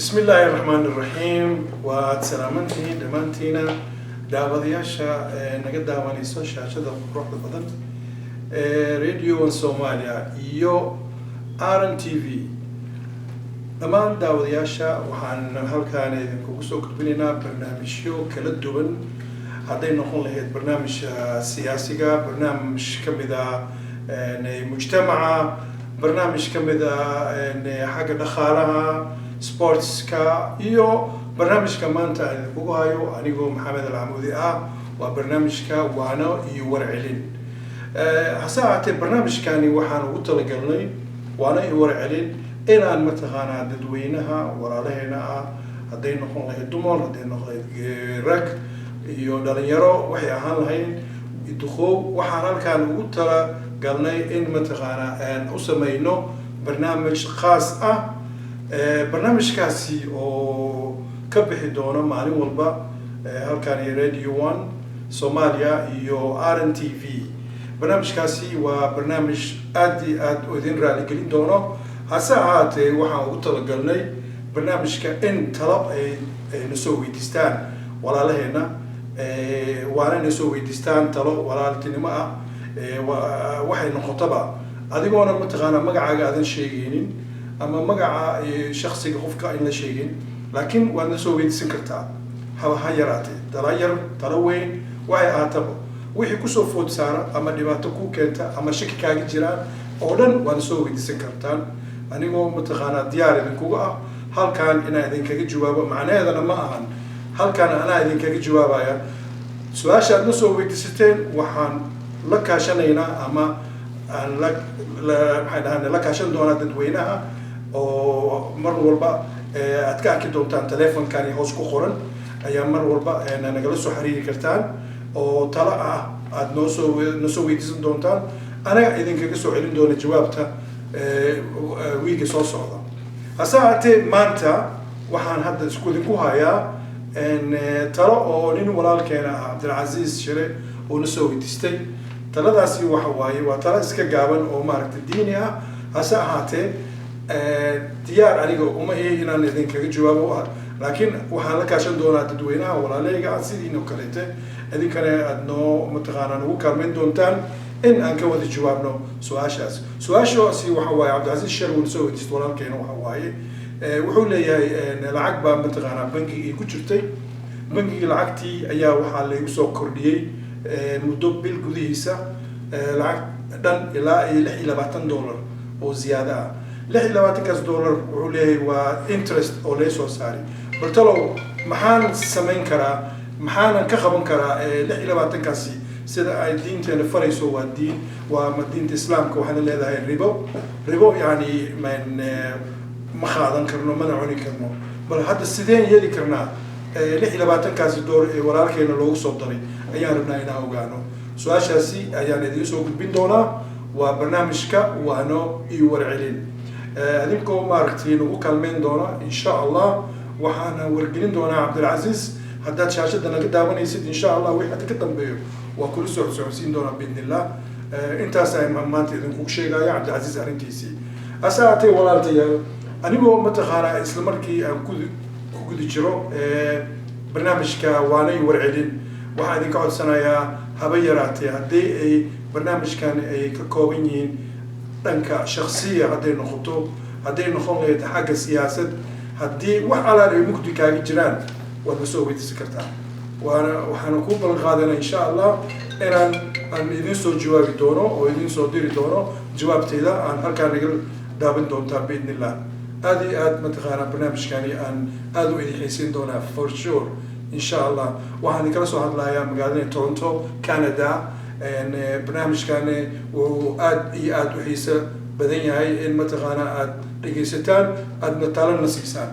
بسم الله الرحمن الرحيم وسلامتي دمانتينا داودياشا نقد داوانيسو شاشة روح البدن راديو سوماليا يو آرن تي في دمان داودياشا وحان هالكان إذنكو سو كتبينينا برنامجيو كلا دوبن هادين نقول لهيد برنامج سياسي برنامج كمدا مجتمع برنامج كمدا حاجة دخالها سبورتس كا يو برنامج كمان تاع كوهايو أنيقو محمد العمودي وبرنامج كا وانا يورعلين حساعة برنامج كاني وحنا وطلقلني وانا يورعلين إلى أن متغانا ددوينها ورالهنا هدين نقول له الدمر هدين نقول رك يو دليرو وحي أهان لهين يدخو وحنا كان وطلقلني إن متغانا أن أسمينه برنامج خاص برنامج كاسي أو كبحي دونا مالي والبا هالكاني راديو 1 سوماليا يو آرن تي في برنامج كاسي وبرنامج أدي أودين رالي قلين دونا هساعات وحا وطلقلني برنامج كإن طلب نسوي ديستان ولا لهنا وانا نسوي ديستان طلب ولا لتنماء وحي نخطبا أديقونا متغانا مقعا قادن شيئين أما مقع شخصي قفك إلا شيء لكن وأنا سويت سكرتا هايراتي تروين وعي آتبو وحي كسو فوت سارة أما دباتكو كنتا أما شكي كاقي جيران أولاً وأنا سويت سكرتان أنيقو متغانا دياري ذنكوغا هل كان إنا إذن كاقي جوابا معنى هذا لما أهان هل كان أنا إذن كاقي جوابا سواشا أدنا سويت ستين وحان لك عشانينا أما لك عشان دونا تدوينها oo mar walba aad ka arki doontaan telefonkani hoos ku qoran ayaa mar walba nagala soo xiriiri kartaan oo tala aad noo soo weydiisan doontaan anaga idinkaga soo celin doona jawaabta wiiga soo socda hasaatee maanta waxaan hadda isku idinku hayaa talo oo nin walaalkeena Cabdilcaziz Shire oo na soo weydiistay taladaasi waxa waaye waa talo iska gaaban oo maaragtay diini hasaatee diyaar aniga uma inaan idinkaga jawaabo laakiin waxaan la kaashan doonaa dadweynaha walaaleyga sidiinoo kaleete idinkana aad noo mataqaanaa ugu kaalmeyn doontaan in aan ka wada jawaabno su-aashaasi waxa waaye Cabdilcaziz Shire uu soo weydiistay walaalkeena waxa waaye wuxuu leeyahay lacag baa mataqaanaa bangiga ku jirtay bangiga lacagtii ayaa waxaa lagu soo kordhiyay muddo bil gudihiisa lacag dhan ilaa $26 oo ziyaada ah $26 wuxuu leeyahay waa interest oo la soo saaray baltalow maxaan sameyn karaa maxaan ka qaban karaa $26 sida ay diinteena farayso waa diin waa diinta islaamka waxaan leedahay ribo yani ma qaadan karno mana cuni karno bal hadda sideen yeeli karnaa $26 walaalkeena loogu soo daray ayaan rabnaa inaan ogaano su-aashaasi ayaan idin soo gudbin doonaa waa barnaamijka waano iyo warcelin adinkoo maaragtay nagu kaalmeyn doona insha Allah waxaana wargelin doonaa Cabdilcaziz haddaad shaashada naga daawanaysid insha Allah wixii ka dambeeyo waa kula soo socodsiin doonaa biidnillah intaas ay maanta idinku sheegaya Cabdilcaziz arrintiisii asaatay walaaltayaal anigoo mataqaanaa isla markii aan ku guda jiro barnaamijka waanay warcelin waxaan idinka codsanayaa haba yaraatee haddii ay barnaamijkan ay ka kooban yihiin dhanka shakhsiya hadday noqoto hadday noqon lahayd xagga siyaasad haddii wax alaal ay mugdi kaaga jiraan waad soo weydiisan kartaa waxaan ku ballan qaadanaa insha Allah aan idin soo jawaabi doono oo idin soo diri doono jawaabteeda aan halkaan naga daawan doontaa biidnillah aad iyo aad mataqaanaa barnaamijkani aan aad u idin xiisin doonaa for sure insha Allah waxaan kala soo hadlayaa magaalada Toronto Canada barnaamijkan uu aad iyo aad u xiiso badan yahay in mataqaanaa aad dhageysataan aadna talana siisaan